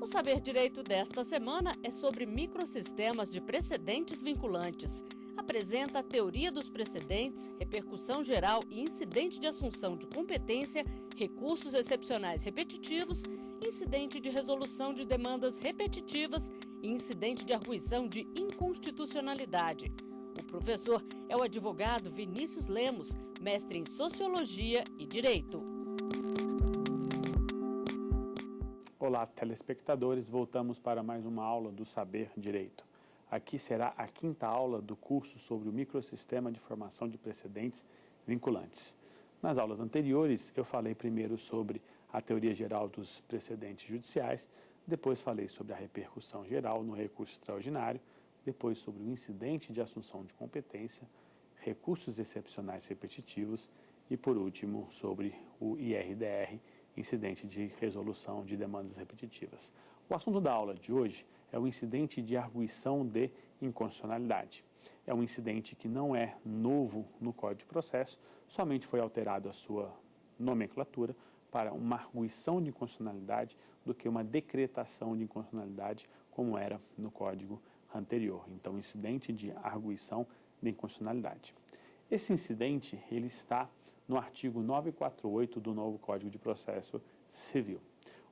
O Saber Direito desta semana é sobre microsistemas de precedentes vinculantes. Apresenta a teoria dos precedentes, repercussão geral e incidente de assunção de competência, recursos excepcionais repetitivos, incidente de resolução de demandas repetitivas e incidente de arguição de inconstitucionalidade. O professor é o advogado Vinícius Lemos, mestre em Sociologia e Direito. Olá, telespectadores. Voltamos para mais uma aula do Saber Direito. Aqui será a quinta aula do curso sobre o microsistema de formação de precedentes vinculantes. Nas aulas anteriores, eu falei primeiro sobre a teoria geral dos precedentes judiciais, depois falei sobre a repercussão geral no recurso extraordinário, depois sobre o incidente de assunção de competência, recursos excepcionais repetitivos e, por último, sobre o IRDR, incidente de resolução de demandas repetitivas. O assunto da aula de hoje é o incidente de arguição de inconstitucionalidade. É um incidente que não é novo no Código de Processo, somente foi alterado a sua nomenclatura para uma arguição de inconstitucionalidade do que uma decretação de inconstitucionalidade, como era no Código anterior. Então, incidente de arguição de inconstitucionalidade. Esse incidente, ele está no artigo 948 do novo Código de Processo Civil.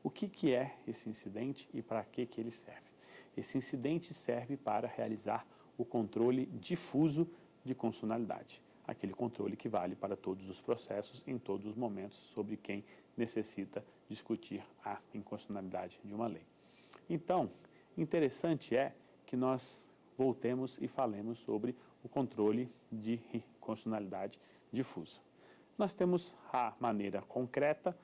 O que é esse incidente e para que ele serve? Esse incidente serve para realizar o controle difuso de constitucionalidade, aquele controle que vale para todos os processos, em todos os momentos, sobre quem necessita discutir a inconstitucionalidade de uma lei. Então, interessante é que nós voltemos e falemos sobre o controle de constitucionalidade difuso. Nós temos a maneira concreta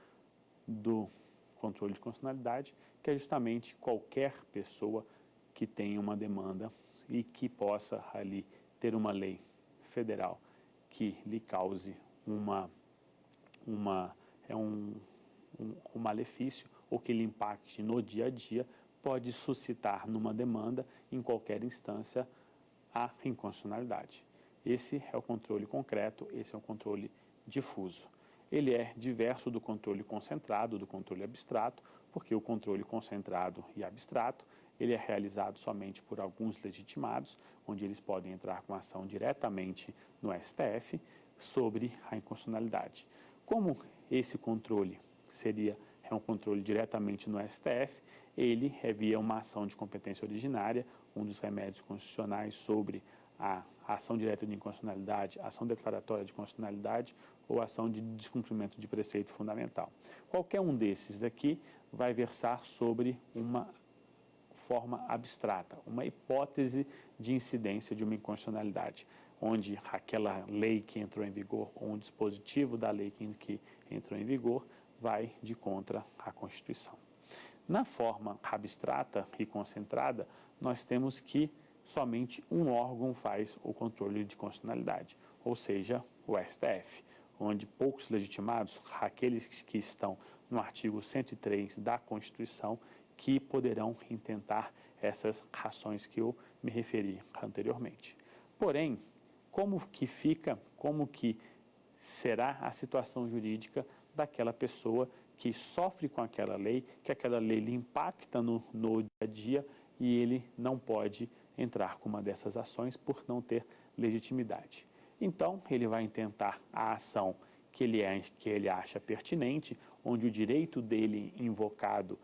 do controle de constitucionalidade, que é justamente qualquer pessoa que tenha uma demanda e que possa ali ter uma lei federal que lhe cause um malefício ou que lhe impacte no dia a dia, pode suscitar numa demanda, em qualquer instância, a inconstitucionalidade. Esse é o controle concreto, esse é o controle difuso. Ele é diverso do controle concentrado, do controle abstrato, porque o controle concentrado e abstrato, ele é realizado somente por alguns legitimados, onde eles podem entrar com ação diretamente no STF sobre a inconstitucionalidade. Como esse controle é um controle diretamente no STF, ele é via uma ação de competência originária, um dos remédios constitucionais sobre a ação direta de inconstitucionalidade, ação declaratória de constitucionalidade ou ação de descumprimento de preceito fundamental. Qualquer um desses daqui vai versar sobre uma forma abstrata, uma hipótese de incidência de uma inconstitucionalidade, onde aquela lei que entrou em vigor ou um dispositivo da lei que entrou em vigor vai de contra a Constituição. Na forma abstrata e concentrada, nós temos que somente um órgão faz o controle de constitucionalidade, ou seja, o STF, onde poucos legitimados, aqueles que estão no artigo 103 da Constituição, que poderão intentar essas ações que eu me referi anteriormente. Porém, como que será a situação jurídica daquela pessoa que sofre com aquela lei, que aquela lei lhe impacta no dia a dia e ele não pode entrar com uma dessas ações por não ter legitimidade. Então, ele vai intentar a ação que ele acha pertinente, onde o direito dele invocado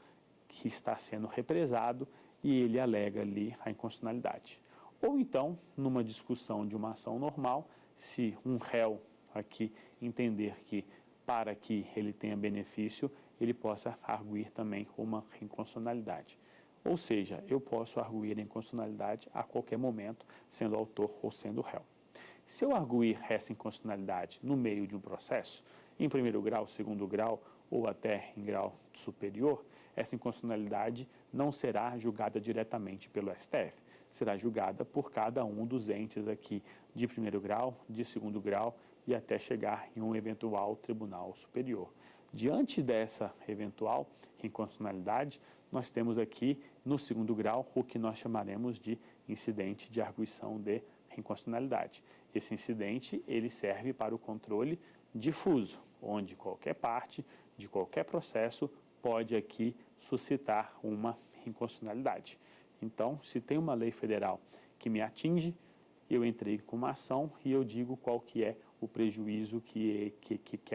que está sendo represado e ele alega ali a inconstitucionalidade. Ou então, numa discussão de uma ação normal, se um réu aqui entender que para que ele tenha benefício, ele possa arguir também uma inconstitucionalidade. Ou seja, eu posso arguir a inconstitucionalidade a qualquer momento, sendo autor ou sendo réu. Se eu arguir essa inconstitucionalidade no meio de um processo, em primeiro grau, segundo grau ou até em grau superior, essa inconstitucionalidade não será julgada diretamente pelo STF, será julgada por cada um dos entes aqui de primeiro grau, de segundo grau e até chegar em um eventual tribunal superior. Diante dessa eventual inconstitucionalidade, nós temos aqui no segundo grau o que nós chamaremos de incidente de arguição de inconstitucionalidade. Esse incidente ele serve para o controle difuso, onde qualquer parte de qualquer processo pode aqui suscitar uma inconstitucionalidade. Então, se tem uma lei federal que me atinge, eu entrei com uma ação e eu digo qual que é o prejuízo que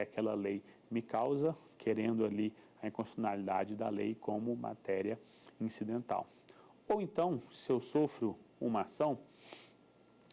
aquela lei me causa, querendo ali a inconstitucionalidade da lei como matéria incidental. Ou então, se eu sofro uma ação,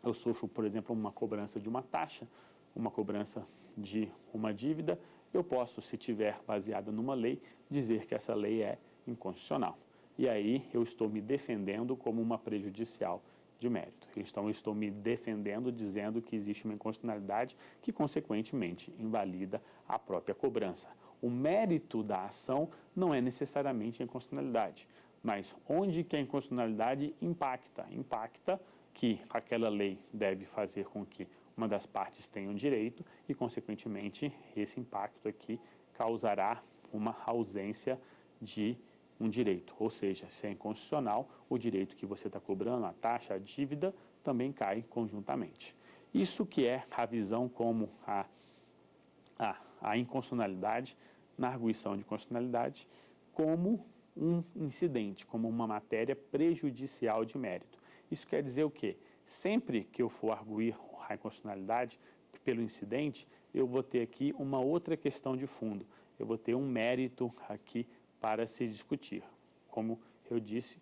eu sofro, por exemplo, uma cobrança de uma taxa, uma cobrança de uma dívida, eu posso, se tiver baseada numa lei, dizer que essa lei é inconstitucional. E aí eu estou me defendendo como uma prejudicial de mérito. Então, eu estou me defendendo dizendo que existe uma inconstitucionalidade que, consequentemente, invalida a própria cobrança. O mérito da ação não é necessariamente a inconstitucionalidade, mas onde que a inconstitucionalidade impacta? Impacta que aquela lei deve fazer com que uma das partes tenha um direito e, consequentemente, esse impacto aqui causará uma ausência de um direito. Ou seja, se é inconstitucional, o direito que você está cobrando, a taxa, a dívida, também cai conjuntamente. Isso que é a visão como a inconstitucionalidade, na arguição de constitucionalidade, como um incidente, como uma matéria prejudicial de mérito. Isso quer dizer o quê? Sempre que eu for arguir a inconstitucionalidade pelo incidente, eu vou ter aqui uma outra questão de fundo. Eu vou ter um mérito aqui para se discutir. Como eu disse,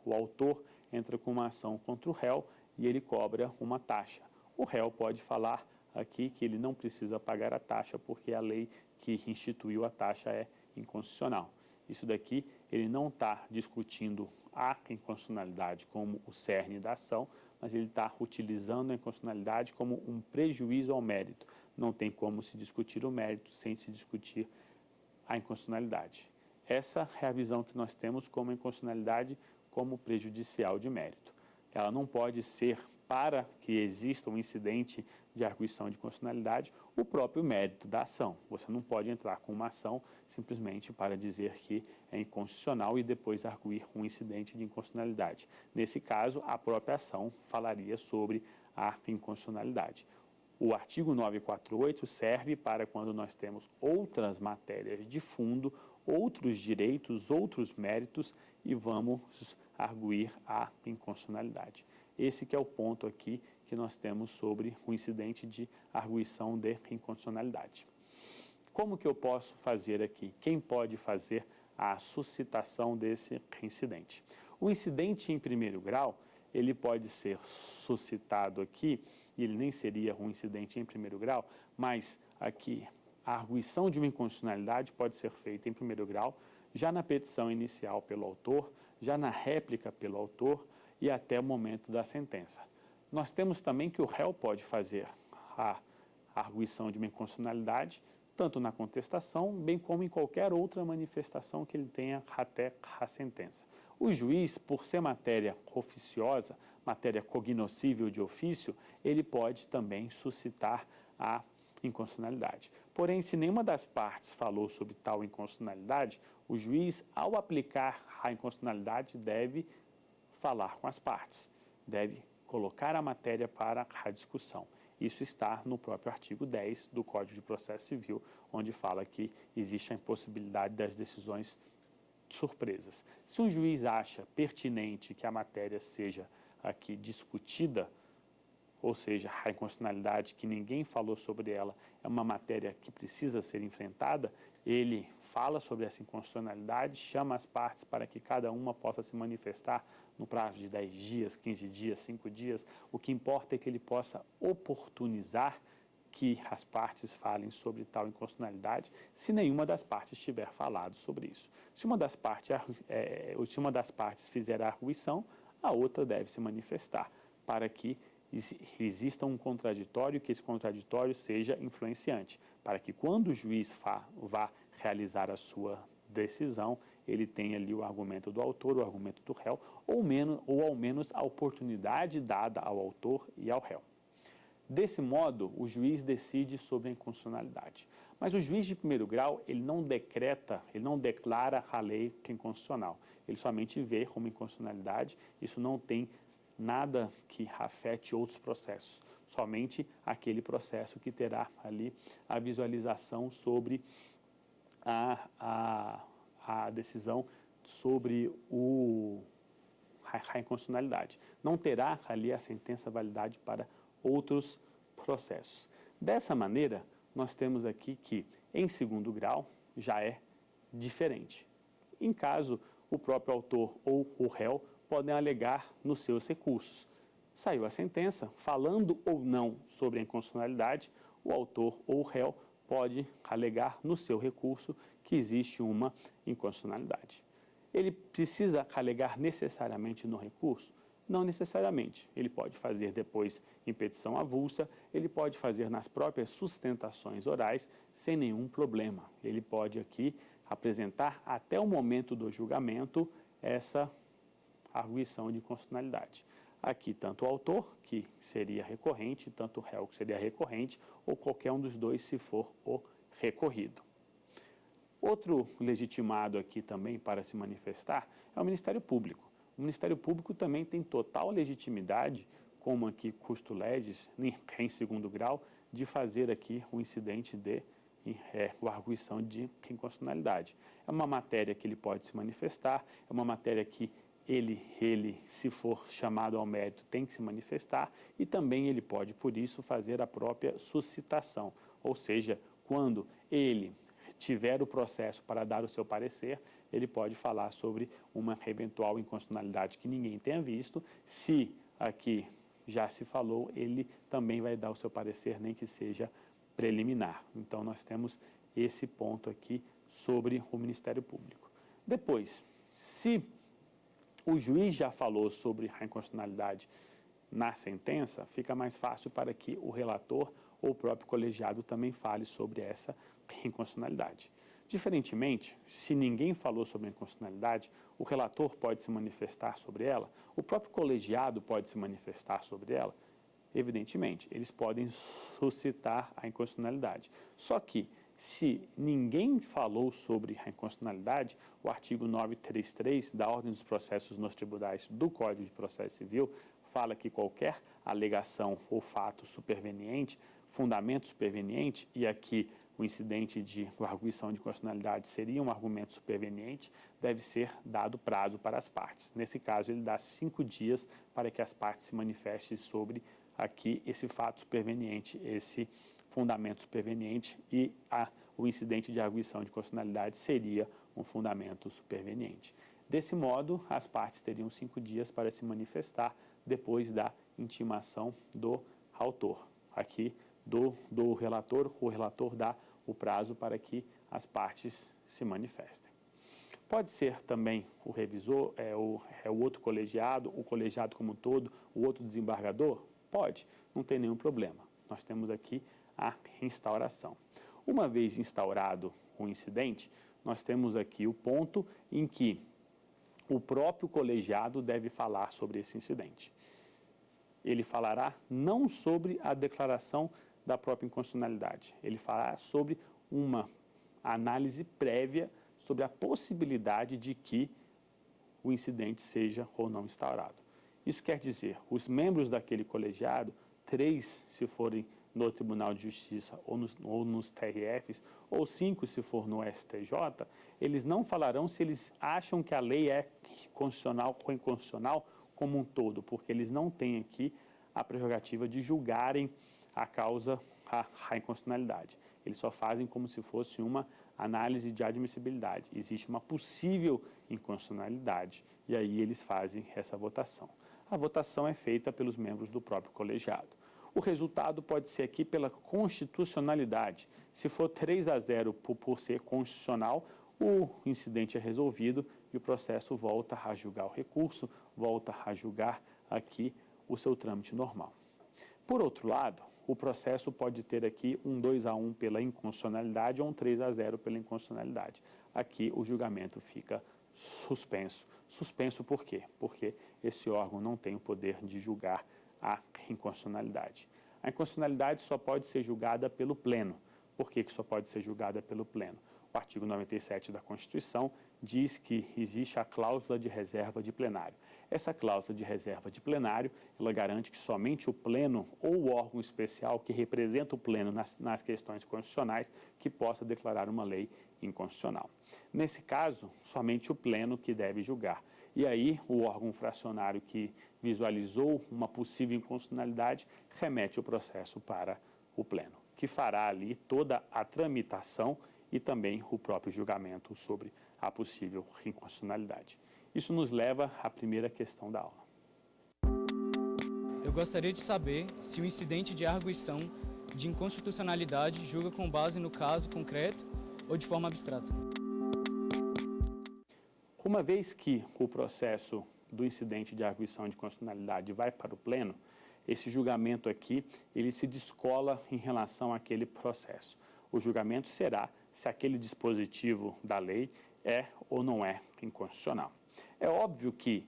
o autor entra com uma ação contra o réu e ele cobra uma taxa. O réu pode falar aqui que ele não precisa pagar a taxa porque a lei que instituiu a taxa é inconstitucional. Isso daqui, ele não está discutindo a inconstitucionalidade como o cerne da ação, mas ele está utilizando a inconstitucionalidade como um prejuízo ao mérito. Não tem como se discutir o mérito sem se discutir a inconstitucionalidade. Essa é a visão que nós temos como inconstitucionalidade como prejudicial de mérito. Ela não pode ser, para que exista um incidente de arguição de constitucionalidade, o próprio mérito da ação. Você não pode entrar com uma ação simplesmente para dizer que é inconstitucional e depois arguir um incidente de inconstitucionalidade. Nesse caso, a própria ação falaria sobre a inconstitucionalidade. O artigo 948 serve para quando nós temos outras matérias de fundo, outros direitos, outros méritos e vamos arguir a inconstitucionalidade. Esse que é o ponto aqui que nós temos sobre o incidente de arguição de inconstitucionalidade. Como que eu posso fazer aqui? Quem pode fazer a suscitação desse incidente? O incidente em primeiro grau, ele pode ser suscitado aqui, e ele nem seria um incidente em primeiro grau, mas aqui a arguição de uma inconstitucionalidade pode ser feita em primeiro grau, já na petição inicial pelo autor, já na réplica pelo autor e até o momento da sentença. Nós temos também que o réu pode fazer a arguição de uma inconstitucionalidade, tanto na contestação, bem como em qualquer outra manifestação que ele tenha até a sentença. O juiz, por ser matéria oficiosa, matéria cognoscível de ofício, ele pode também suscitar a inconstitucionalidade. Porém, se nenhuma das partes falou sobre tal inconstitucionalidade, o juiz, ao aplicar a inconstitucionalidade, deve falar com as partes, deve colocar a matéria para a discussão. Isso está no próprio artigo 10 do Código de Processo Civil, onde fala que existe a impossibilidade das decisões surpresas. Se um juiz acha pertinente que a matéria seja aqui discutida, ou seja, a inconstitucionalidade que ninguém falou sobre ela é uma matéria que precisa ser enfrentada, ele fala sobre essa inconstitucionalidade, chama as partes para que cada uma possa se manifestar no prazo de 10 dias, 15 dias, 5 dias. O que importa é que ele possa oportunizar que as partes falem sobre tal inconstitucionalidade, se nenhuma das partes tiver falado sobre isso. Se uma das partes fizer a arguição, a outra deve se manifestar, para que exista um contraditório, que esse contraditório seja influenciante, para que quando o juiz vá realizar a sua decisão, ele tenha ali o argumento do autor, o argumento do réu, ou ao menos a oportunidade dada ao autor e ao réu. Desse modo, o juiz decide sobre a inconstitucionalidade. Mas o juiz de primeiro grau, ele não declara a lei que é inconstitucional. Ele somente vê como inconstitucionalidade, isso não tem nada que afete outros processos, somente aquele processo que terá ali a visualização sobre a decisão sobre a inconstitucionalidade. Não terá ali a sentença validade para outros processos. Dessa maneira, nós temos aqui que, em segundo grau, já é diferente. Em caso, o próprio autor ou o réu podem alegar nos seus recursos. Saiu a sentença, falando ou não sobre a inconstitucionalidade, o autor ou o réu pode alegar no seu recurso que existe uma inconstitucionalidade. Ele precisa alegar necessariamente no recurso? Não necessariamente. Ele pode fazer depois em petição avulsa, ele pode fazer nas próprias sustentações orais sem nenhum problema. Ele pode aqui apresentar até o momento do julgamento essa arguição de inconstitucionalidade. Aqui, tanto o autor, que seria recorrente, tanto o réu, que seria recorrente, ou qualquer um dos dois, se for o recorrido. Outro legitimado aqui também para se manifestar é o Ministério Público. O Ministério Público também tem total legitimidade, como aqui custo legis, em segundo grau, de fazer aqui o incidente de a arguição de inconstitucionalidade. É uma matéria que ele pode se manifestar, é uma matéria que ele, se for chamado ao mérito, tem que se manifestar e também ele pode, por isso, fazer a própria suscitação. Ou seja, quando ele tiver o processo para dar o seu parecer, ele pode falar sobre uma eventual inconstitucionalidade que ninguém tenha visto. Se aqui já se falou, ele também vai dar o seu parecer, nem que seja preliminar. Então, nós temos esse ponto aqui sobre o Ministério Público. Depois, se o juiz já falou sobre a inconstitucionalidade na sentença, fica mais fácil para que o relator ou o próprio colegiado também fale sobre essa inconstitucionalidade. Diferentemente, se ninguém falou sobre a inconstitucionalidade, o relator pode se manifestar sobre ela, o próprio colegiado pode se manifestar sobre ela. Evidentemente, eles podem suscitar a inconstitucionalidade. Só que, se ninguém falou sobre a inconstitucionalidade, o artigo 933 da Ordem dos Processos nos Tribunais do Código de Processo Civil fala que qualquer alegação ou fato superveniente, fundamento superveniente, e aqui o incidente de arguição de inconstitucionalidade seria um argumento superveniente, deve ser dado prazo para as partes. Nesse caso, ele dá 5 dias para que as partes se manifestem sobre aqui esse fato superveniente, esse fundamento superveniente, e o incidente de arguição de inconstitucionalidade seria um fundamento superveniente. Desse modo, as partes teriam 5 dias para se manifestar depois da intimação do autor. Aqui, do relator, o relator dá o prazo para que as partes se manifestem. Pode ser também o revisor, o outro colegiado, o colegiado como um todo, o outro desembargador? Pode, não tem nenhum problema. Nós temos aqui a instauração. Uma vez instaurado o incidente, nós temos aqui o ponto em que o próprio colegiado deve falar sobre esse incidente. Ele falará não sobre a declaração da própria inconstitucionalidade, ele falará sobre uma análise prévia sobre a possibilidade de que o incidente seja ou não instaurado. Isso quer dizer, os membros daquele colegiado, 3 se forem no Tribunal de Justiça ou nos TRFs, ou 5 se for no STJ, eles não falarão se eles acham que a lei é constitucional ou inconstitucional como um todo, porque eles não têm aqui a prerrogativa de julgarem a causa, a inconstitucionalidade. Eles só fazem como se fosse uma análise de admissibilidade. Existe uma possível inconstitucionalidade e aí eles fazem essa votação. A votação é feita pelos membros do próprio colegiado. O resultado pode ser aqui pela constitucionalidade. Se for 3-0 por ser constitucional, o incidente é resolvido e o processo volta a julgar o recurso, volta a julgar aqui o seu trâmite normal. Por outro lado, o processo pode ter aqui um 2-1 pela inconstitucionalidade ou um 3-0 pela inconstitucionalidade. Aqui o julgamento fica suspenso. Suspenso por quê? Porque esse órgão não tem o poder de julgar a inconstitucionalidade. A inconstitucionalidade só pode ser julgada pelo pleno. Por que só pode ser julgada pelo pleno? O artigo 97 da Constituição diz que existe a cláusula de reserva de plenário. Essa cláusula de reserva de plenário, ela garante que somente o pleno ou o órgão especial que representa o pleno nas questões constitucionais que possa declarar uma lei inconstitucional. Nesse caso, somente o pleno que deve julgar. E aí, o órgão fracionário que visualizou uma possível inconstitucionalidade remete o processo para o pleno, que fará ali toda a tramitação e também o próprio julgamento sobre a possível inconstitucionalidade. Isso nos leva à primeira questão da aula. Eu gostaria de saber se o incidente de arguição de inconstitucionalidade julga com base no caso concreto ou de forma abstrata. Uma vez que o processo do incidente de arguição de constitucionalidade vai para o pleno, esse julgamento aqui, ele se descola em relação àquele processo. O julgamento será se aquele dispositivo da lei é ou não é inconstitucional. É óbvio que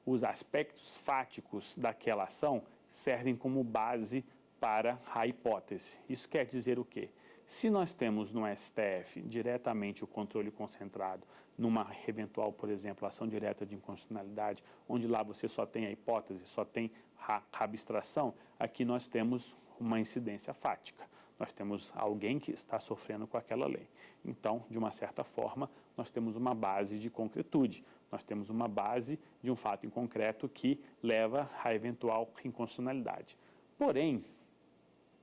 os aspectos fáticos daquela ação servem como base para a hipótese. Isso quer dizer o quê? Se nós temos no STF diretamente o controle concentrado numa eventual, por exemplo, ação direta de inconstitucionalidade, onde lá você só tem a hipótese, só tem a abstração, aqui nós temos uma incidência fática. Nós temos alguém que está sofrendo com aquela lei. Então, de uma certa forma, nós temos uma base de concretude. Nós temos uma base de um fato em concreto que leva à eventual inconstitucionalidade. Porém,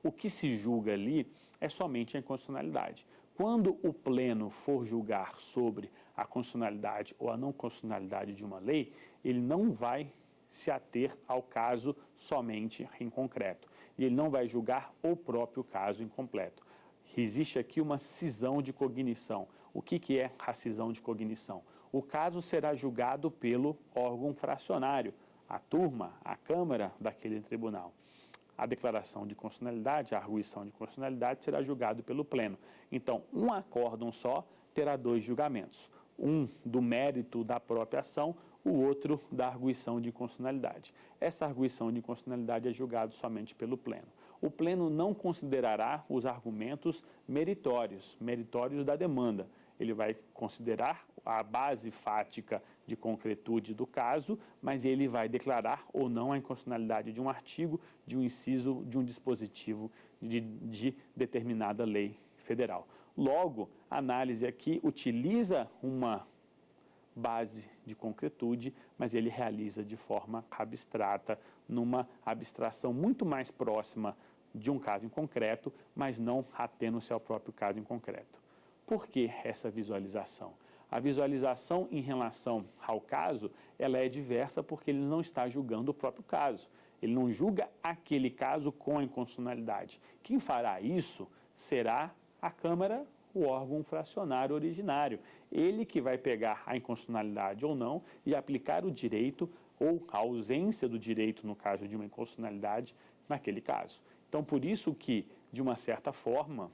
o que se julga ali é somente a inconstitucionalidade. Quando o pleno for julgar sobre a constitucionalidade ou a não constitucionalidade de uma lei, ele não vai se ater ao caso somente em concreto. E ele não vai julgar o próprio caso incompleto. Existe aqui uma cisão de cognição. O que é a cisão de cognição? O caso será julgado pelo órgão fracionário, a turma, a Câmara daquele tribunal. A declaração de constitucionalidade, a arguição de constitucionalidade será julgado pelo pleno. Então, um acórdão só terá dois julgamentos. Um do mérito da própria ação, o outro da arguição de inconstitucionalidade. Essa arguição de inconstitucionalidade é julgada somente pelo pleno. O pleno não considerará os argumentos meritórios da demanda. Ele vai considerar a base fática de concretude do caso, mas ele vai declarar ou não a inconstitucionalidade de um artigo, de um inciso, de um dispositivo de determinada lei federal. Logo, a análise aqui utiliza uma base de concretude, mas ele realiza de forma abstrata, numa abstração muito mais próxima de um caso em concreto, mas não atendo-se ao próprio caso em concreto. Por que essa visualização? A visualização em relação ao caso, ela é diversa porque ele não está julgando o próprio caso. Ele não julga aquele caso com a inconstitucionalidade. Quem fará isso será a Câmara, o órgão fracionário originário. Ele que vai pegar a inconstitucionalidade ou não e aplicar o direito ou a ausência do direito no caso de uma inconstitucionalidade naquele caso. Então, por isso que, de uma certa forma,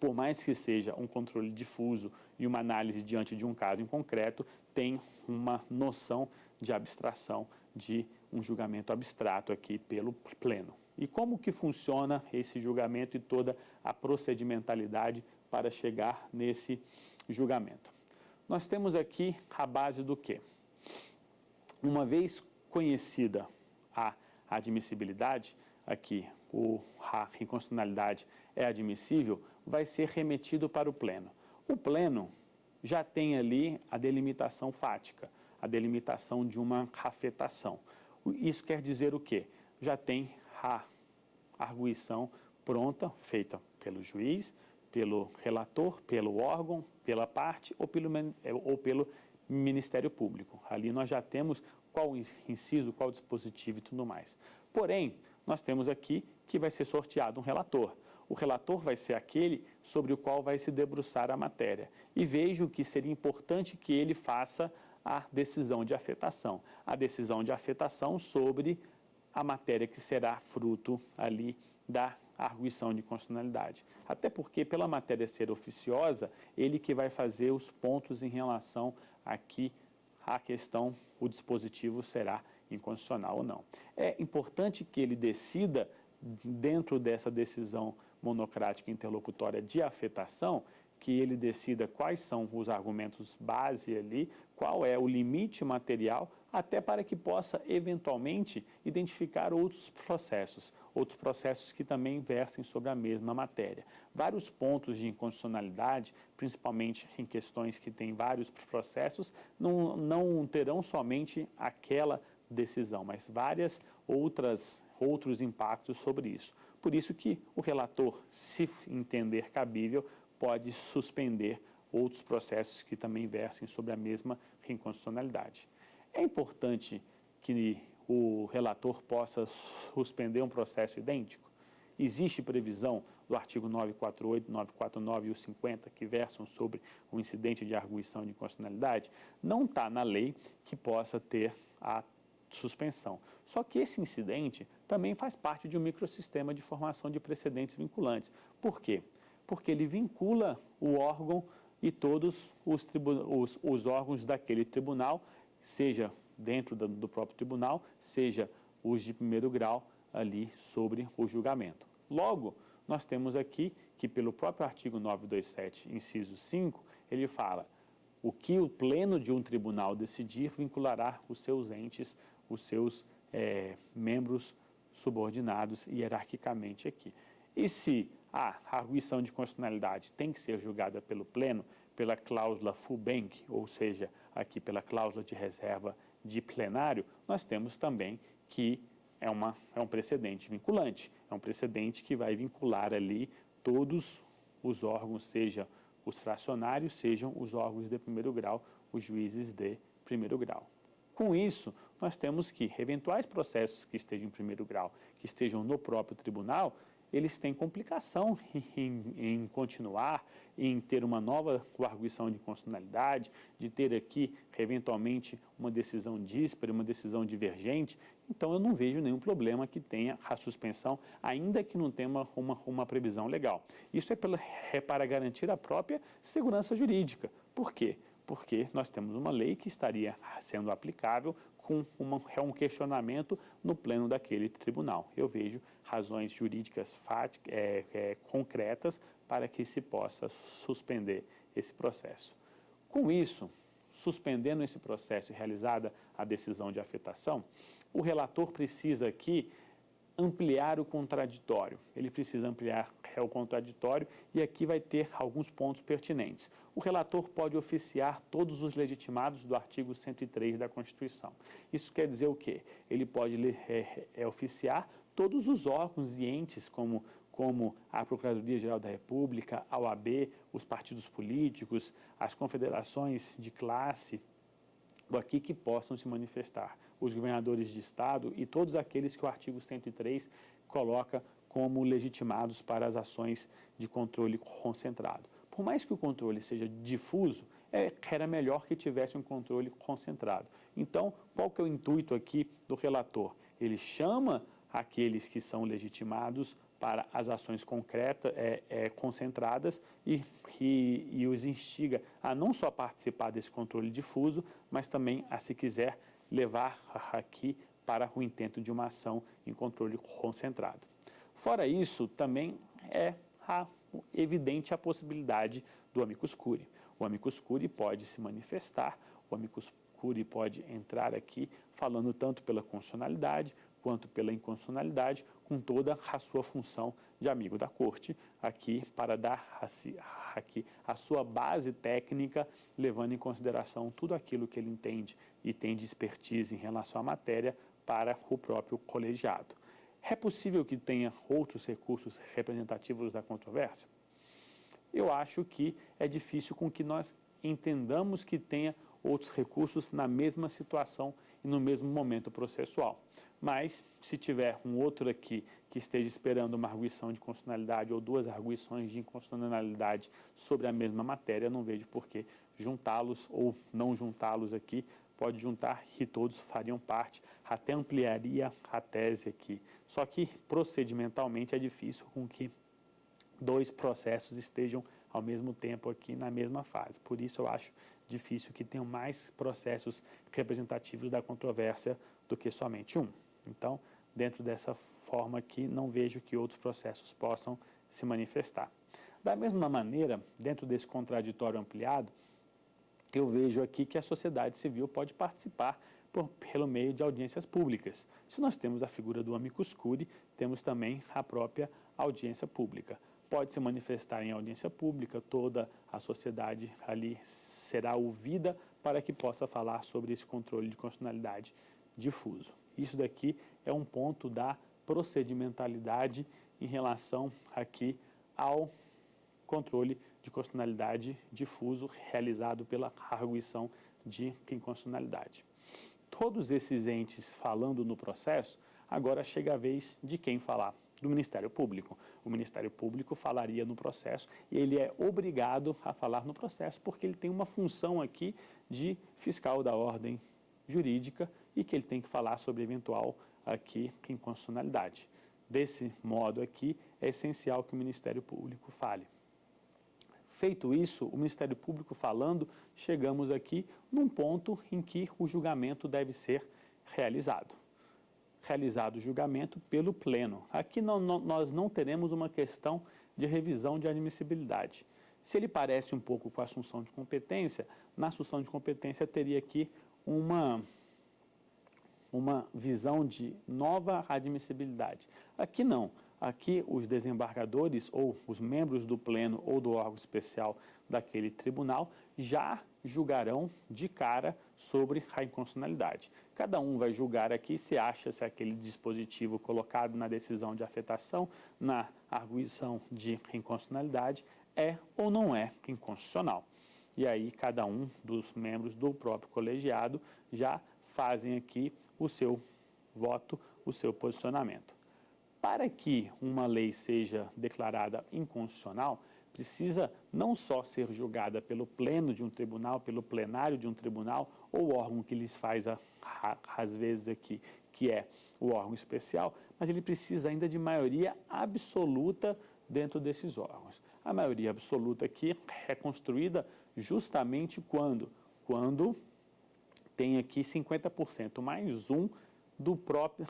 por mais que seja um controle difuso e uma análise diante de um caso em concreto, tem uma noção de abstração, de um julgamento abstrato aqui pelo pleno. E como que funciona esse julgamento e toda a procedimentalidade para chegar nesse julgamento? Nós temos aqui a base do quê? Uma vez conhecida a admissibilidade, aqui a inconstitucionalidade é admissível, vai ser remetido para o pleno. O pleno já tem ali a delimitação fática, a delimitação de uma afetação. Isso quer dizer o quê? Já tem a arguição pronta, feita pelo juiz, pelo relator, pelo órgão, pela parte ou pelo Ministério Público. Ali nós já temos qual inciso, qual dispositivo e tudo mais. Porém, nós temos aqui que vai ser sorteado um relator. O relator vai ser aquele sobre o qual vai se debruçar a matéria. E vejo que seria importante que ele faça a decisão de afetação. A decisão de afetação sobre a matéria que será fruto ali da arguição de constitucionalidade. Até porque, pela matéria ser oficiosa, ele que vai fazer os pontos em relação aqui à questão, o dispositivo será inconstitucional ou não. É importante que ele decida, dentro dessa decisão monocrática interlocutória de afetação, que ele decida quais são os argumentos base ali, qual é o limite material até para que possa, eventualmente, identificar outros processos que também versem sobre a mesma matéria. Vários pontos de inconstitucionalidade, principalmente em questões que têm vários processos, não terão somente aquela decisão, mas outros impactos sobre isso. Por isso que o relator, se entender cabível, pode suspender outros processos que também versem sobre a mesma inconstitucionalidade. É importante que o relator possa suspender um processo idêntico? Existe previsão do artigo 948, 949 e o 50 que versam sobre o incidente de arguição de inconstitucionalidade? Não está na lei que possa ter a suspensão. Só que esse incidente também faz parte de um microsistema de formação de precedentes vinculantes. Por quê? Porque ele vincula o órgão e todos os órgãos daquele tribunal, seja dentro do próprio tribunal, seja os de primeiro grau ali sobre o julgamento. Logo, nós temos aqui que pelo próprio artigo 927, inciso 5, ele fala: o que o pleno de um tribunal decidir vinculará os seus entes, os seus membros subordinados hierarquicamente aqui. E se a arguição de constitucionalidade tem que ser julgada pelo pleno, pela cláusula full bank, ou seja, aqui pela cláusula de reserva de plenário, nós temos também que é um precedente vinculante, é um precedente que vai vincular ali todos os órgãos, seja os fracionários, sejam os órgãos de primeiro grau, os juízes de primeiro grau. Com isso, nós temos que eventuais processos que estejam em primeiro grau, que estejam no próprio tribunal, eles têm complicação em continuar, em ter uma nova arguição de inconstitucionalidade, de ter aqui, eventualmente, uma decisão díspara, uma decisão divergente. Então, eu não vejo nenhum problema que tenha a suspensão, ainda que não tenha uma previsão legal. Isso é para garantir a própria segurança jurídica. Por quê? Porque nós temos uma lei que estaria sendo aplicável com um questionamento no pleno daquele tribunal. Eu vejo razões jurídicas concretas para que se possa suspender esse processo. Com isso, suspendendo esse processo e realizada a decisão de afetação, o relator precisa aqui ampliar o contraditório. Ele precisa ampliar o contraditório e aqui vai ter alguns pontos pertinentes. O relator pode oficiar todos os legitimados do artigo 103 da Constituição. Isso quer dizer o quê? Ele pode oficiar todos os órgãos e entes como a Procuradoria-Geral da República, a OAB, os partidos políticos, as confederações de classe, aqui que possam se manifestar, os governadores de estado e todos aqueles que o artigo 103 coloca como legitimados para as ações de controle concentrado. Por mais que o controle seja difuso, era melhor que tivesse um controle concentrado. Então, qual que é o intuito aqui do relator? Ele chama aqueles que são legitimados para as ações concretas, concentradas e os instiga a não só participar desse controle difuso, mas também a, se quiser, levar aqui para o intento de uma ação em controle concentrado. Fora isso, também é evidente a possibilidade do amicus curiae. O amicus curiae pode se manifestar, o amicus curiae pode entrar aqui falando tanto pela constitucionalidade quanto pela inconstitucionalidade, com toda a sua função de amigo da corte, aqui para dar aqui a sua base técnica, levando em consideração tudo aquilo que ele entende e tem de expertise em relação à matéria para o próprio colegiado. É possível que tenha outros recursos representativos da controvérsia? Eu acho que é difícil com que nós entendamos que tenha outros recursos na mesma situação e no mesmo momento processual. Mas, se tiver um outro aqui que esteja esperando uma arguição de constitucionalidade ou duas arguições de inconstitucionalidade sobre a mesma matéria, não vejo por que juntá-los ou não juntá-los aqui. Pode juntar e todos fariam parte, até ampliaria a tese aqui. Só que, procedimentalmente, é difícil com que dois processos estejam ao mesmo tempo aqui na mesma fase. Por isso, eu acho difícil que tenham mais processos representativos da controvérsia do que somente um. Então, dentro dessa forma aqui, não vejo que outros processos possam se manifestar. Da mesma maneira, dentro desse contraditório ampliado, eu vejo aqui que a sociedade civil pode participar pelo meio de audiências públicas. Se nós temos a figura do amicus curiae, temos também a própria audiência pública. Pode se manifestar em audiência pública, toda a sociedade ali será ouvida para que possa falar sobre esse controle de constitucionalidade difuso. Isso daqui é um ponto da procedimentalidade em relação aqui ao controle de constitucionalidade difuso realizado pela arguição de inconstitucionalidade. Todos esses entes falando no processo, agora chega a vez de quem falar? Do Ministério Público. O Ministério Público falaria no processo e ele é obrigado a falar no processo porque ele tem uma função aqui de fiscal da ordem jurídica e que ele tem que falar sobre eventual aqui inconstitucionalidade. Desse modo aqui, é essencial que o Ministério Público fale. Feito isso, o Ministério Público falando, chegamos aqui num ponto em que o julgamento deve ser realizado. Realizado o julgamento pelo Pleno. Aqui nós não teremos uma questão de revisão de admissibilidade. Se ele parece um pouco com a assunção de competência, na assunção de competência teria aqui uma visão de nova admissibilidade. Aqui não. Aqui os desembargadores ou os membros do pleno ou do órgão especial daquele tribunal já julgarão de cara sobre a inconstitucionalidade. Cada um vai julgar aqui se acha se aquele dispositivo colocado na decisão de afetação, na arguição de inconstitucionalidade, é ou não é inconstitucional. E aí cada um dos membros do próprio colegiado já fazem aqui o seu voto, o seu posicionamento. Para que uma lei seja declarada inconstitucional, precisa não só ser julgada pelo pleno de um tribunal, pelo plenário de um tribunal, ou o órgão que lhes faz, às vezes aqui, que é o órgão especial, mas ele precisa ainda de maioria absoluta dentro desses órgãos. A maioria absoluta aqui é construída justamente quando tem aqui 50% mais um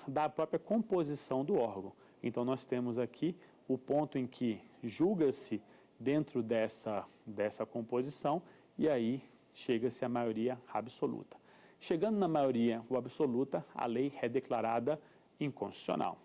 da própria composição do órgão. Então, nós temos aqui o ponto em que julga-se dentro dessa composição e aí chega-se à maioria absoluta. Chegando na maioria absoluta, a lei é declarada inconstitucional.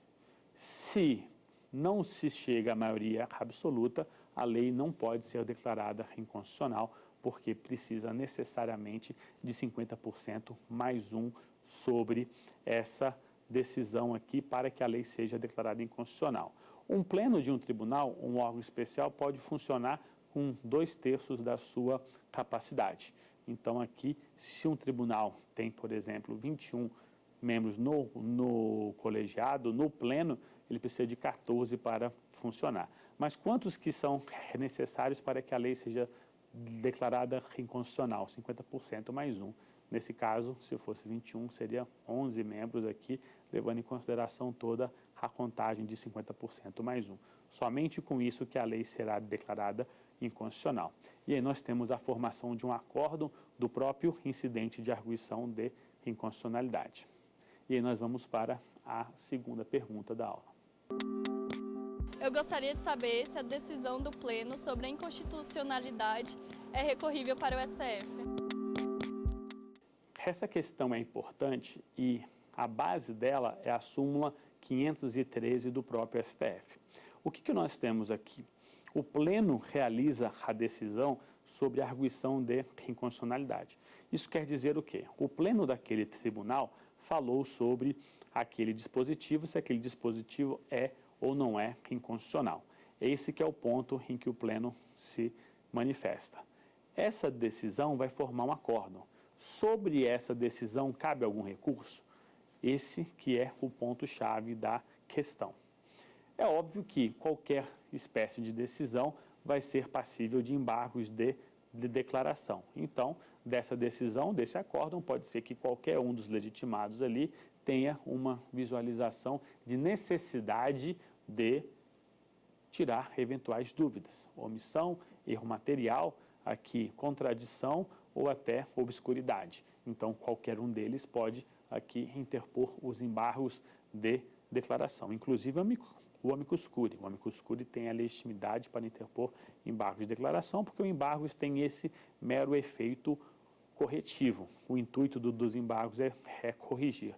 Se não se chega à maioria absoluta, a lei não pode ser declarada inconstitucional, porque precisa necessariamente de 50% mais um sobre essa decisão aqui para que a lei seja declarada inconstitucional. Um pleno de um tribunal, um órgão especial, pode funcionar com 2/3 da sua capacidade. Então aqui, se um tribunal tem, por exemplo, 21 membros no colegiado, no pleno, ele precisa de 14 para funcionar. Mas quantos que são necessários para que a lei seja declarada inconstitucional? 50% mais um. Nesse caso, se fosse 21, seria 11 membros aqui, levando em consideração toda a contagem de 50% mais um. Somente com isso que a lei será declarada inconstitucional. E aí nós temos a formação de um acórdão do próprio incidente de arguição de inconstitucionalidade. E aí nós vamos para a segunda pergunta da aula. Eu gostaria de saber se a decisão do Pleno sobre a inconstitucionalidade é recorrível para o STF. Essa questão é importante e a base dela é a súmula 513 do próprio STF. O que nós temos aqui? O Pleno realiza a decisão sobre a arguição de inconstitucionalidade. Isso quer dizer o quê? O Pleno daquele tribunal falou sobre aquele dispositivo, se aquele dispositivo é ou não é inconstitucional. Esse que é o ponto em que o Pleno se manifesta. Essa decisão vai formar um acórdão. Sobre essa decisão, cabe algum recurso? Esse que é o ponto-chave da questão. É óbvio que qualquer espécie de decisão vai ser passível de embargos de declaração. Então, dessa decisão, desse acórdão, pode ser que qualquer um dos legitimados ali tenha uma visualização de necessidade de tirar eventuais dúvidas, omissão, erro material, aqui contradição ou até obscuridade. Então, qualquer um deles pode aqui interpor os embargos de declaração, inclusive o amicus curiae. O amicus curiae tem a legitimidade para interpor embargos de declaração, porque o embargos tem esse mero efeito corretivo. O intuito dos embargos é corrigir.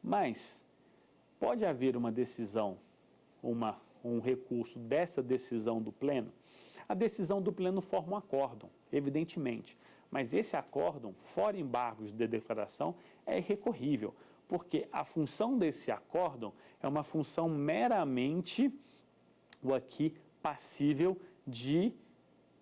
Mas pode haver uma decisão, um recurso dessa decisão do pleno? A decisão do pleno forma um acórdão, evidentemente. Mas esse acórdão, fora embargos de declaração, é irrecorrível, porque a função desse acórdão é uma função meramente aqui passível de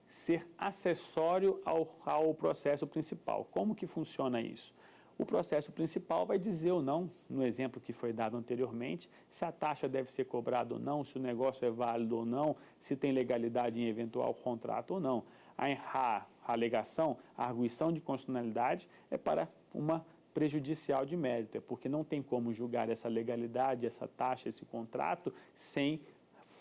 ser acessório ao processo principal. Como que funciona isso? O processo principal vai dizer ou não, no exemplo que foi dado anteriormente, se a taxa deve ser cobrada ou não, se o negócio é válido ou não, se tem legalidade em eventual contrato ou não. A alegação, a arguição de constitucionalidade é para uma prejudicial de mérito, é porque não tem como julgar essa legalidade, essa taxa, esse contrato, sem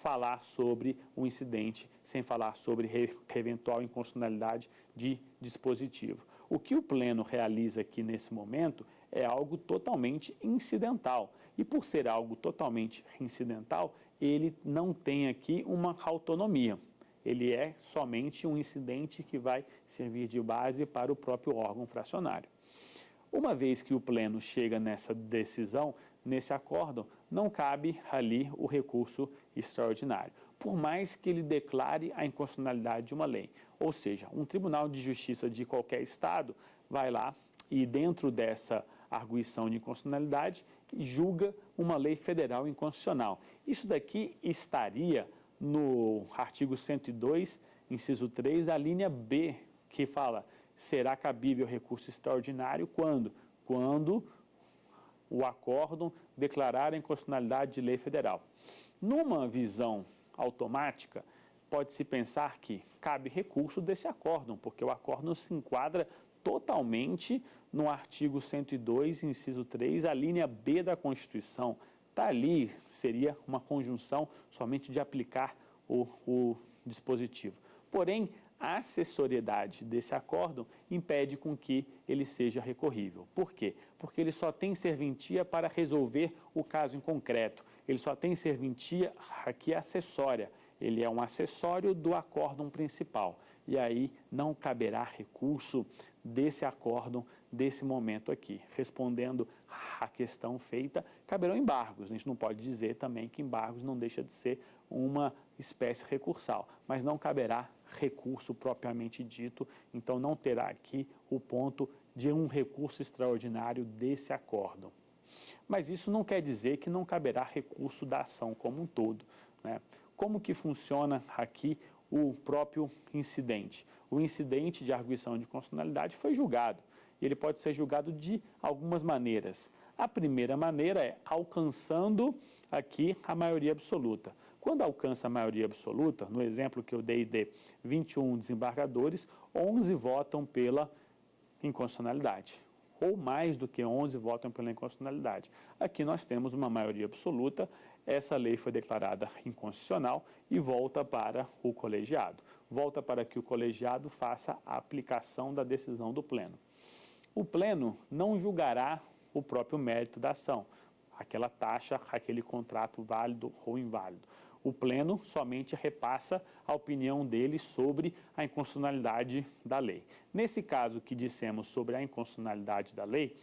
falar sobre o incidente, sem falar sobre eventual inconstitucionalidade de dispositivo. O que o pleno realiza aqui nesse momento é algo totalmente incidental. E por ser algo totalmente incidental, ele não tem aqui uma autonomia. Ele é somente um incidente que vai servir de base para o próprio órgão fracionário. Uma vez que o pleno chega nessa decisão, nesse acórdão, não cabe ali o recurso extraordinário, por mais que ele declare a inconstitucionalidade de uma lei. Ou seja, um tribunal de justiça de qualquer estado vai lá e, dentro dessa arguição de inconstitucionalidade, julga uma lei federal inconstitucional. Isso daqui estaria no artigo 102, inciso 3, a linha B, que fala: será cabível recurso extraordinário quando? Quando o acórdão declarar a inconstitucionalidade de lei federal. Numa visão automática, pode-se pensar que cabe recurso desse acórdão, porque o acórdão se enquadra totalmente no artigo 102, inciso 3, a linha B da Constituição. Está ali, seria uma conjunção somente de aplicar o dispositivo. Porém, a acessoriedade desse acórdão impede com que ele seja recorrível. Por quê? Porque ele só tem serventia para resolver o caso em concreto. Ele só tem serventia aqui acessória. Ele é um acessório do acórdão principal. E aí não caberá recurso desse acórdão, desse momento aqui. Respondendo à questão feita, caberão embargos. A gente não pode dizer também que embargos não deixa de ser uma espécie recursal, mas não caberá recurso propriamente dito, então não terá aqui o ponto de um recurso extraordinário desse acórdão. Mas isso não quer dizer que não caberá recurso da ação como um todo, né? Como que funciona aqui o próprio incidente? O incidente de arguição de constitucionalidade foi julgado. E ele pode ser julgado de algumas maneiras. A primeira maneira é alcançando aqui a maioria absoluta. Quando alcança a maioria absoluta, no exemplo que eu dei de 21 desembargadores, 11 votam pela inconstitucionalidade, ou mais do que 11 votam pela inconstitucionalidade. Aqui nós temos uma maioria absoluta, essa lei foi declarada inconstitucional e volta para o colegiado. Volta para que o colegiado faça a aplicação da decisão do pleno. O pleno não julgará o próprio mérito da ação, aquela taxa, aquele contrato válido ou inválido. O pleno somente repassa a opinião dele sobre a inconstitucionalidade da lei. Nesse caso que dissemos sobre a inconstitucionalidade da lei,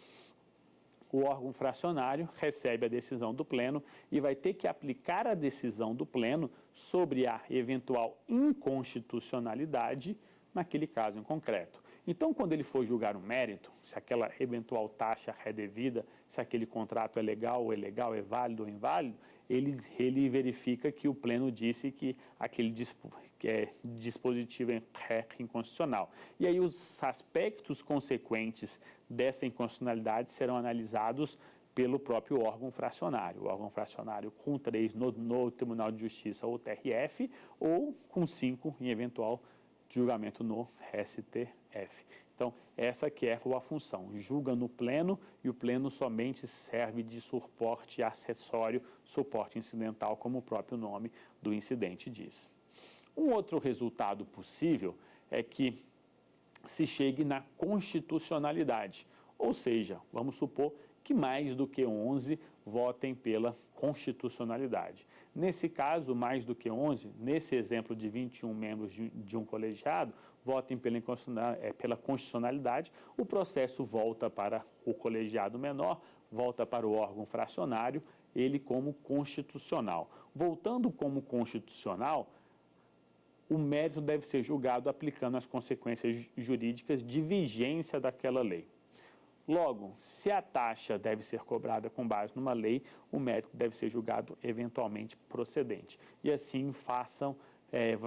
o órgão fracionário recebe a decisão do pleno e vai ter que aplicar a decisão do pleno sobre a eventual inconstitucionalidade naquele caso em concreto. Então, quando ele for julgar o mérito, se aquela eventual taxa é devida, se aquele contrato é legal ou ilegal, é válido ou inválido, ele verifica que o pleno disse que aquele dispositivo é inconstitucional. E aí os aspectos consequentes dessa inconstitucionalidade serão analisados pelo próprio órgão fracionário. O órgão fracionário com 3 no Tribunal de Justiça ou TRF, ou com 5 em eventual julgamento no STF. Então, essa que é a função. Julga no pleno e o pleno somente serve de suporte acessório, suporte incidental, como o próprio nome do incidente diz. Um outro resultado possível é que se chegue na constitucionalidade, ou seja, vamos supor que mais do que 11 votem pela constitucionalidade. Nesse caso, mais do que 11, nesse exemplo de 21 membros de um colegiado, votem pela constitucionalidade, o processo volta para o colegiado menor, volta para o órgão fracionário, ele como constitucional. Voltando como constitucional, o mérito deve ser julgado aplicando as consequências jurídicas de vigência daquela lei. Logo, se a taxa deve ser cobrada com base numa lei, o mérito deve ser julgado eventualmente procedente. E assim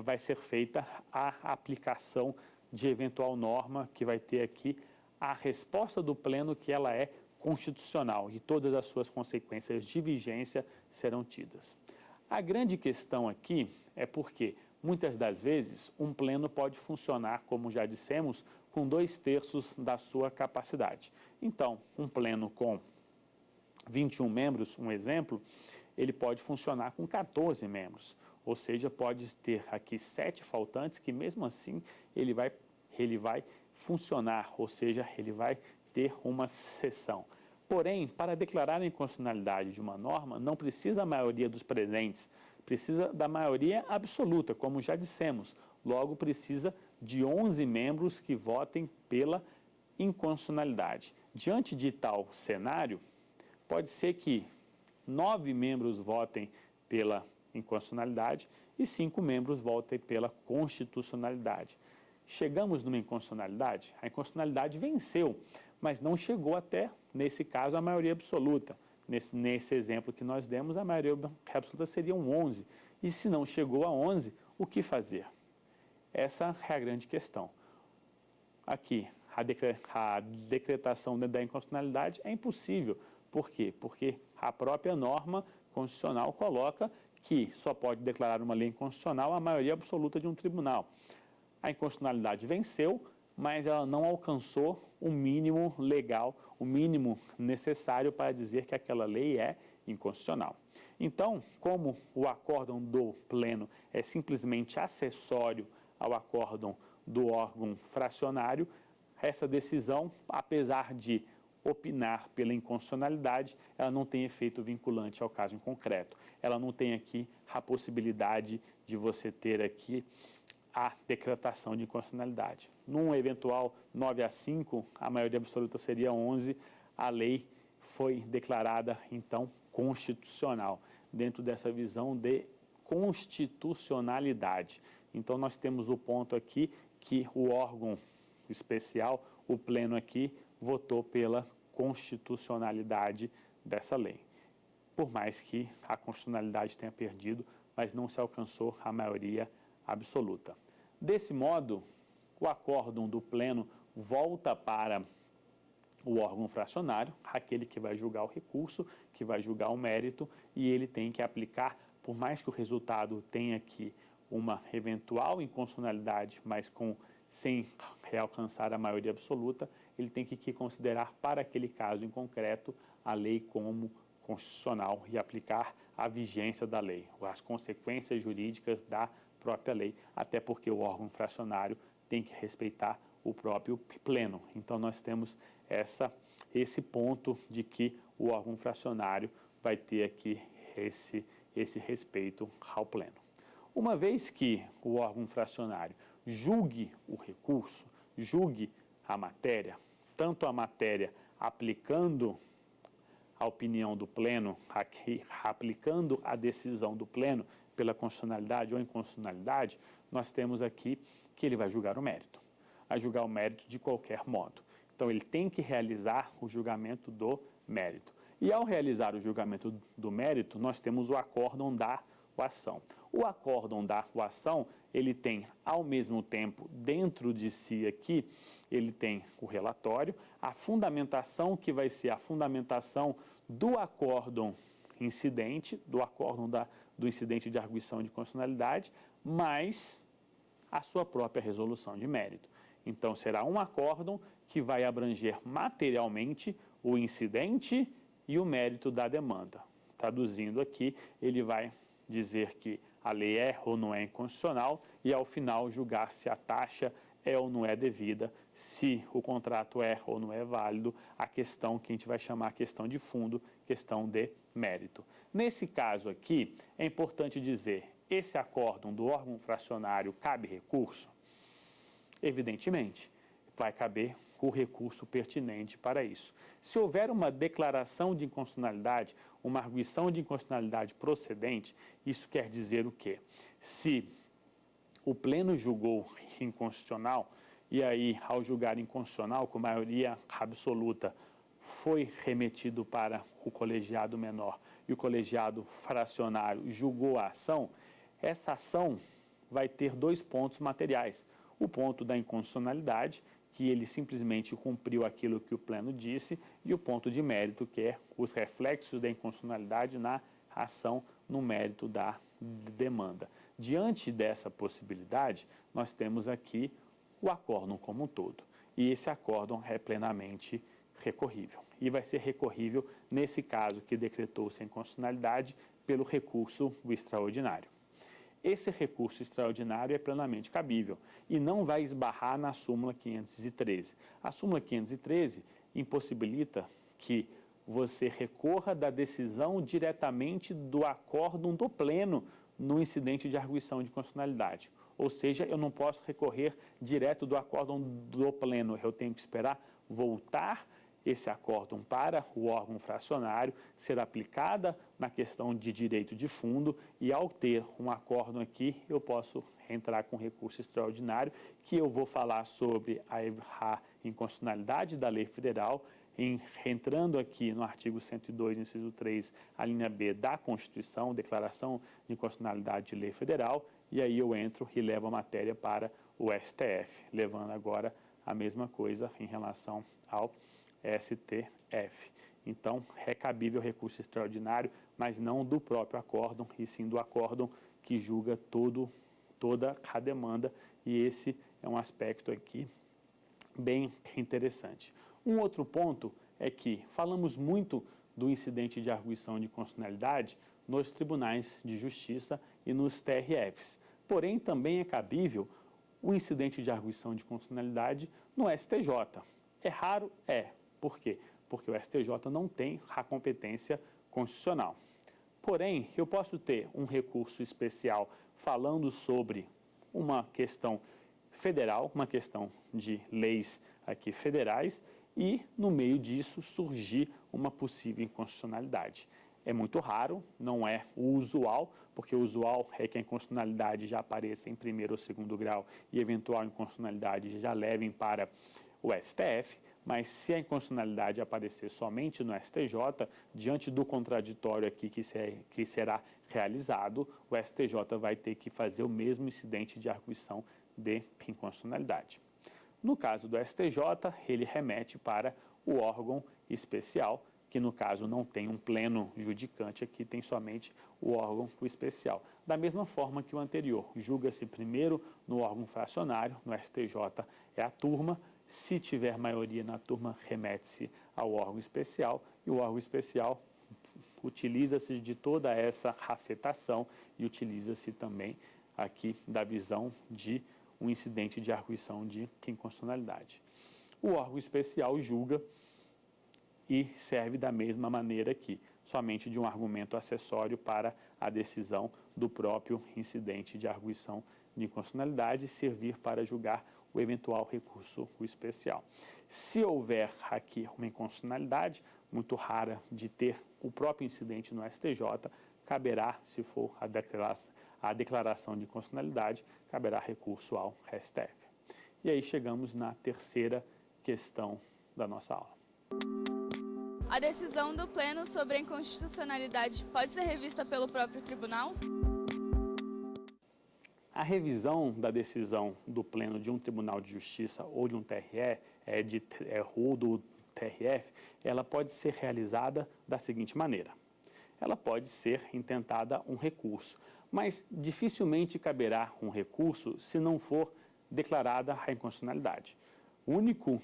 vai ser feita a aplicação de eventual norma que vai ter aqui a resposta do pleno que ela é constitucional e todas as suas consequências de vigência serão tidas. A grande questão aqui é porque muitas das vezes um pleno pode funcionar, como já dissemos, com 2/3 da sua capacidade. Então, um pleno com 21 membros, um exemplo, ele pode funcionar com 14 membros. Ou seja, pode ter aqui 7 faltantes que mesmo assim ele vai funcionar, ou seja, ele vai ter uma sessão. Porém, para declarar a inconstitucionalidade de uma norma, não precisa a maioria dos presentes, precisa da maioria absoluta, como já dissemos. Logo, precisa de 11 membros que votem pela inconstitucionalidade. Diante de tal cenário, pode ser que 9 membros votem pela inconstitucionalidade e 5 membros votem pela constitucionalidade. Chegamos numa inconstitucionalidade, a inconstitucionalidade venceu, mas não chegou até, nesse caso, a maioria absoluta. Nesse exemplo que nós demos, a maioria absoluta seriam 11. E se não chegou a 11, o que fazer? Essa é a grande questão. Aqui, a decretação da inconstitucionalidade é impossível. Por quê? Porque a própria norma constitucional coloca que só pode declarar uma lei inconstitucional a maioria absoluta de um tribunal. A inconstitucionalidade venceu, mas ela não alcançou o mínimo legal, o mínimo necessário para dizer que aquela lei é inconstitucional. Então, como o acórdão do pleno é simplesmente acessório ao acórdão do órgão fracionário, essa decisão, apesar de opinar pela inconstitucionalidade, ela não tem efeito vinculante ao caso em concreto. Ela não tem aqui a possibilidade de você ter aqui a decretação de inconstitucionalidade. Num eventual 9/5, a maioria absoluta seria 11, a lei foi declarada, então, constitucional, dentro dessa visão de constitucionalidade. Então, nós temos o ponto aqui que o órgão especial, o pleno aqui, votou pela constitucionalidade dessa lei. Por mais que a constitucionalidade tenha perdido, mas não se alcançou a maioria absoluta. Desse modo, o acórdão do pleno volta para o órgão fracionário, aquele que vai julgar o recurso, que vai julgar o mérito, e ele tem que aplicar, por mais que o resultado tenha aqui uma eventual inconstitucionalidade, mas sem alcançar a maioria absoluta, ele tem que considerar para aquele caso em concreto a lei como constitucional e aplicar a vigência da lei, as consequências jurídicas da própria lei, até porque o órgão fracionário tem que respeitar o próprio pleno. Então, nós temos esse ponto de que o órgão fracionário vai ter aqui esse respeito ao pleno. Uma vez que o órgão fracionário julgue o recurso, julgue a matéria, tanto a matéria aplicando a opinião do pleno, aqui, aplicando a decisão do pleno pela constitucionalidade ou inconstitucionalidade, nós temos aqui que ele vai julgar o mérito. Vai julgar o mérito de qualquer modo. Então, ele tem que realizar o julgamento do mérito. E ao realizar o julgamento do mérito, nós temos o acórdão da coação. O acórdão da coação, ele tem, ao mesmo tempo, dentro de si aqui, ele tem o relatório, a fundamentação, que vai ser a fundamentação do acórdão incidente, do acórdão do incidente de arguição de constitucionalidade, mais a sua própria resolução de mérito. Então, será um acórdão que vai abranger materialmente o incidente e o mérito da demanda. Traduzindo aqui, ele vai dizer que a lei é ou não é inconstitucional e, ao final, julgar se a taxa é ou não é devida, se o contrato é ou não é válido, a questão que a gente vai chamar questão de fundo, questão de mérito. Nesse caso aqui, é importante dizer, esse acórdão do órgão fracionário cabe recurso? Evidentemente, vai caber o recurso pertinente para isso. Se houver uma declaração de inconstitucionalidade, uma arguição de inconstitucionalidade procedente, isso quer dizer o quê? Se o pleno julgou inconstitucional, e aí, ao julgar inconstitucional, com maioria absoluta, foi remetido para o colegiado menor e o colegiado fracionário julgou a ação, essa ação vai ter dois pontos materiais. O ponto da inconstitucionalidade, que ele simplesmente cumpriu aquilo que o pleno disse, e o ponto de mérito, que é os reflexos da inconstitucionalidade na ação no mérito da demanda. Diante dessa possibilidade, nós temos aqui o acórdão como um todo. E esse acórdão é plenamente recorrível. E vai ser recorrível nesse caso que decretou-se a inconstitucionalidade pelo recurso extraordinário. Esse recurso extraordinário é plenamente cabível e não vai esbarrar na súmula 513. A súmula 513 impossibilita que você recorra da decisão diretamente do acórdão do pleno no incidente de arguição de constitucionalidade. Ou seja, eu não posso recorrer direto do acórdão do pleno, eu tenho que esperar voltar esse acórdão para o órgão fracionário, ser aplicada na questão de direito de fundo e ao ter um acórdão aqui, eu posso entrar com recurso extraordinário, que eu vou falar sobre a inconstitucionalidade da lei federal, entrando aqui no artigo 102, inciso 3, a linha B da Constituição, declaração de inconstitucionalidade de lei federal, e aí eu entro e levo a matéria para o STF, levando agora a mesma coisa em relação ao STF. Então, é cabível recurso extraordinário, mas não do próprio acórdão, e sim do acórdão que julga toda a demanda, e esse é um aspecto aqui bem interessante. Um outro ponto é que falamos muito do incidente de arguição de constitucionalidade nos tribunais de justiça e nos TRFs. Porém, também é cabível o incidente de arguição de constitucionalidade no STJ. É raro? É. Por quê? Porque o STJ não tem a competência constitucional. Porém, eu posso ter um recurso especial falando sobre uma questão federal, uma questão de leis aqui federais, e no meio disso surgir uma possível inconstitucionalidade. É muito raro, não é o usual, porque o usual é que a inconstitucionalidade já apareça em primeiro ou segundo grau e eventual inconstitucionalidade já levem para o STF, mas se a inconstitucionalidade aparecer somente no STJ, diante do contraditório aqui que será realizado, o STJ vai ter que fazer o mesmo incidente de arguição de inconstitucionalidade. No caso do STJ, ele remete para o órgão especial, que no caso não tem um pleno judicante, aqui tem somente o órgão especial. Da mesma forma que o anterior, julga-se primeiro no órgão fracionário, no STJ é a turma, se tiver maioria na turma, remete-se ao órgão especial, e o órgão especial utiliza-se de toda essa afetação e utiliza-se também aqui da visão de um incidente de arguição de inconstitucionalidade. O órgão especial julga e serve da mesma maneira aqui, somente de um argumento acessório para a decisão do próprio incidente de arguição de inconstitucionalidade servir para julgar o eventual recurso especial. Se houver aqui uma inconstitucionalidade, muito rara de ter o próprio incidente no STJ, caberá, se for a declaração de inconstitucionalidade, caberá recurso ao STF. E aí chegamos na terceira questão da nossa aula. A decisão do pleno sobre a inconstitucionalidade pode ser revista pelo próprio tribunal? A revisão da decisão do pleno de um tribunal de justiça ou de um TRE, ou do TRF, ela pode ser realizada da seguinte maneira. Ela pode ser intentada um recurso, mas dificilmente caberá um recurso se não for declarada a inconstitucionalidade. O único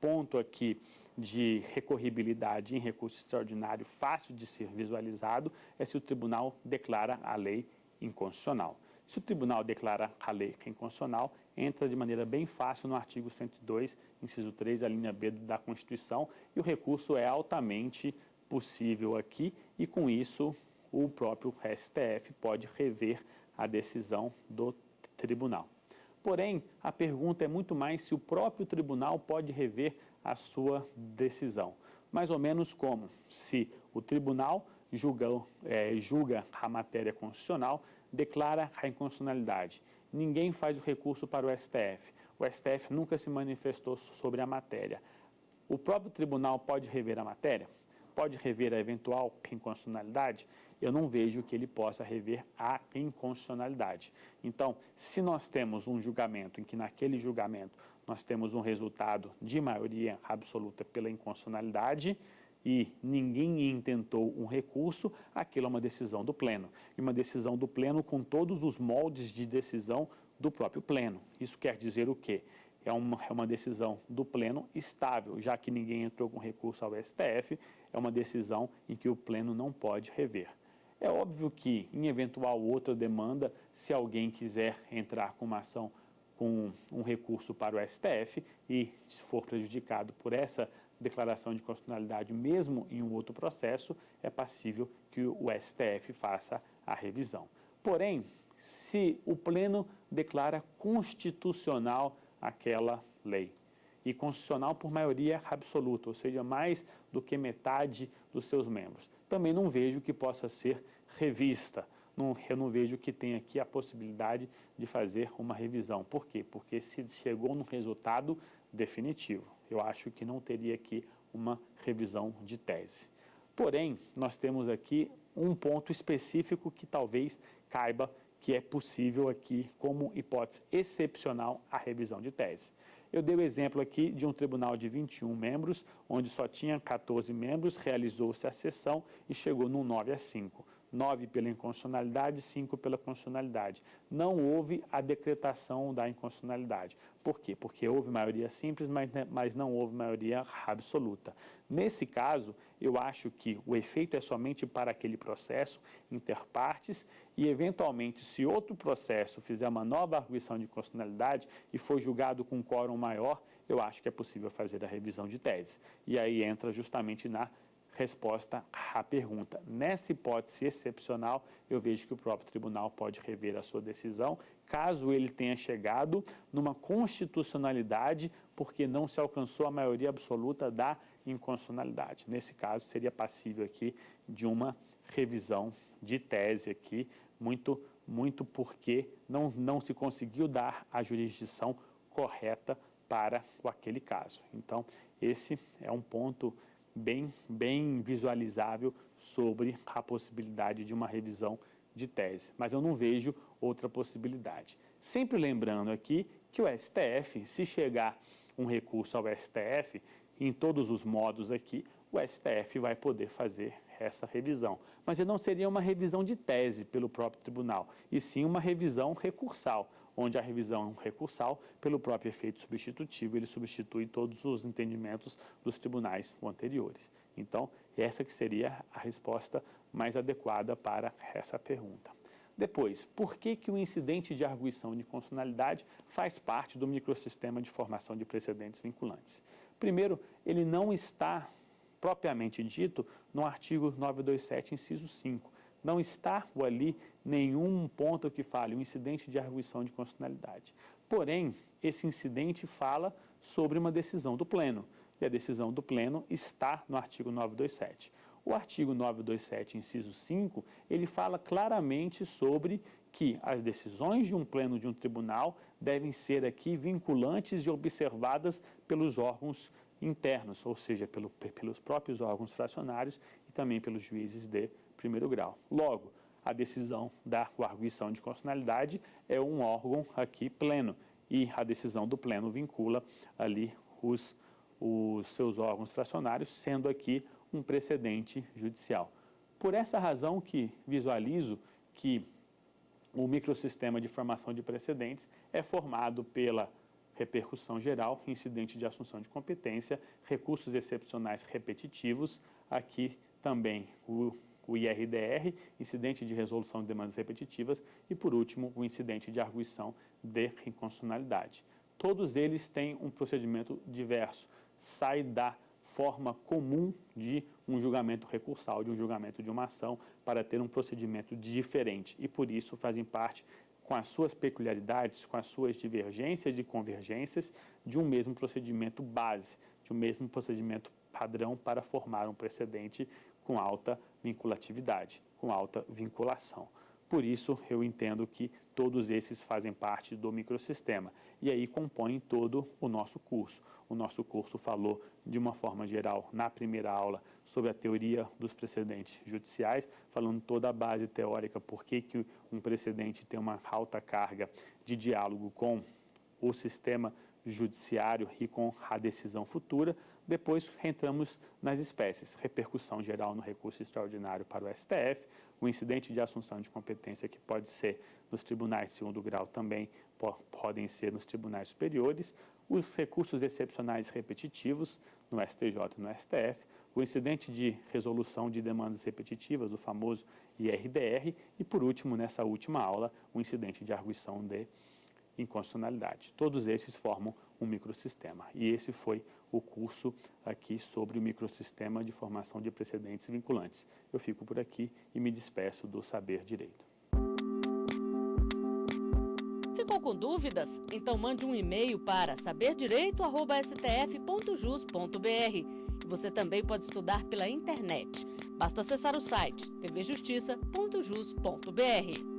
ponto aqui de recorribilidade em recurso extraordinário fácil de ser visualizado é se o tribunal declara a lei inconstitucional. Se o tribunal declara a lei inconstitucional, entra de maneira bem fácil no artigo 102, inciso 3, a linha B da Constituição, e o recurso é altamente possível aqui, e com isso o próprio STF pode rever a decisão do tribunal. Porém, a pergunta é muito mais se o próprio tribunal pode rever a sua decisão. Mais ou menos como se o tribunal julga a matéria constitucional, declara a inconstitucionalidade. Ninguém faz o recurso para o STF. O STF nunca se manifestou sobre a matéria. O próprio tribunal pode rever a matéria? Pode rever a eventual inconstitucionalidade? Eu não vejo que ele possa rever a inconstitucionalidade. Então, se nós temos um julgamento em que naquele julgamento nós temos um resultado de maioria absoluta pela inconstitucionalidade e ninguém intentou um recurso, aquilo é uma decisão do pleno. E uma decisão do pleno com todos os moldes de decisão do próprio pleno. Isso quer dizer o quê? É uma decisão do pleno estável, já que ninguém entrou com recurso ao STF, é uma decisão em que o pleno não pode rever. É óbvio que, em eventual outra demanda, se alguém quiser entrar com uma ação com um recurso para o STF e se for prejudicado por essa declaração de constitucionalidade, mesmo em um outro processo, é passível que o STF faça a revisão. Porém, se o pleno declara constitucional aquela lei, e constitucional por maioria absoluta, ou seja, mais do que metade dos seus membros, também não vejo que possa ser revista. Eu não vejo que tenha aqui a possibilidade de fazer uma revisão. Por quê? Porque se chegou num resultado definitivo. Eu acho que não teria aqui uma revisão de tese. Porém, nós temos aqui um ponto específico que talvez caiba, que é possível aqui, como hipótese excepcional, a revisão de tese. Eu dei o exemplo aqui de um tribunal de 21 membros, onde só tinha 14 membros, realizou-se a sessão e chegou num 9-5. 9 pela inconstitucionalidade, 5 pela constitucionalidade. Não houve a decretação da inconstitucionalidade. Por quê? Porque houve maioria simples, mas não houve maioria absoluta. Nesse caso, eu acho que o efeito é somente para aquele processo interpartes e, eventualmente, se outro processo fizer uma nova arguição de constitucionalidade e for julgado com um quórum maior, eu acho que é possível fazer a revisão de tese. E aí entra justamente na resposta à pergunta. Nessa hipótese excepcional, eu vejo que o próprio tribunal pode rever a sua decisão, caso ele tenha chegado numa constitucionalidade porque não se alcançou a maioria absoluta da inconstitucionalidade. Nesse caso, seria passível aqui de uma revisão de tese aqui, muito porque não se conseguiu dar a jurisdição correta para aquele caso. Então, esse é um ponto bem visualizável sobre a possibilidade de uma revisão de tese. Mas eu não vejo outra possibilidade. Sempre lembrando aqui que o STF, se chegar um recurso ao STF, em todos os modos aqui, o STF vai poder fazer essa revisão. Mas não seria uma revisão de tese pelo próprio tribunal, e sim uma revisão recursal, onde a revisão recursal, pelo próprio efeito substitutivo, ele substitui todos os entendimentos dos tribunais anteriores. Então, essa que seria a resposta mais adequada para essa pergunta. Depois, por que o incidente de arguição de constitucionalidade faz parte do microsistema de formação de precedentes vinculantes? Primeiro, ele não está propriamente dito no artigo 927, inciso 5. Não está ali nenhum ponto que fale o incidente de arguição de constitucionalidade. Porém, esse incidente fala sobre uma decisão do pleno, e a decisão do pleno está no artigo 927. O artigo 927, inciso 5, ele fala claramente sobre que as decisões de um pleno de um tribunal devem ser aqui vinculantes e observadas pelos órgãos internos, ou seja, pelos próprios órgãos fracionários e também pelos juízes de primeiro grau. Logo, a decisão da arguição de constitucionalidade é um órgão aqui pleno e a decisão do pleno vincula ali os seus órgãos fracionários, sendo aqui um precedente judicial. Por essa razão que visualizo que o microsistema de formação de precedentes é formado pela repercussão geral, incidente de assunção de competência, recursos excepcionais repetitivos, aqui também o IRDR, incidente de resolução de demandas repetitivas, e, por último, o incidente de arguição de inconstitucionalidade. Todos eles têm um procedimento diverso, sai da forma comum de um julgamento recursal, de um julgamento de uma ação, para ter um procedimento diferente e, por isso, fazem parte, com as suas peculiaridades, com as suas divergências e convergências, de um mesmo procedimento base, de um mesmo procedimento padrão para formar um precedente com alta vinculatividade, com alta vinculação. Por isso, eu entendo que todos esses fazem parte do microsistema e aí compõem todo o nosso curso. O nosso curso falou, de uma forma geral, na primeira aula, sobre a teoria dos precedentes judiciais, falando toda a base teórica, por que um precedente tem uma alta carga de diálogo com o sistema judiciário e com a decisão futura. Depois entramos nas espécies, repercussão geral no recurso extraordinário para o STF, o incidente de assunção de competência que pode ser nos tribunais de segundo grau também podem ser nos tribunais superiores, os recursos excepcionais repetitivos no STJ e no STF, o incidente de resolução de demandas repetitivas, o famoso IRDR, e por último, nessa última aula, o incidente de arguição de inconstitucionalidade. Todos esses formam um microsistema. E esse foi o curso aqui sobre o microsistema de formação de precedentes vinculantes. Eu fico por aqui e me despeço do Saber Direito. Ficou com dúvidas? Então mande um e-mail para saberdireito@stf.jus.br. E você também pode estudar pela internet. Basta acessar o site tvjustiça.jus.br.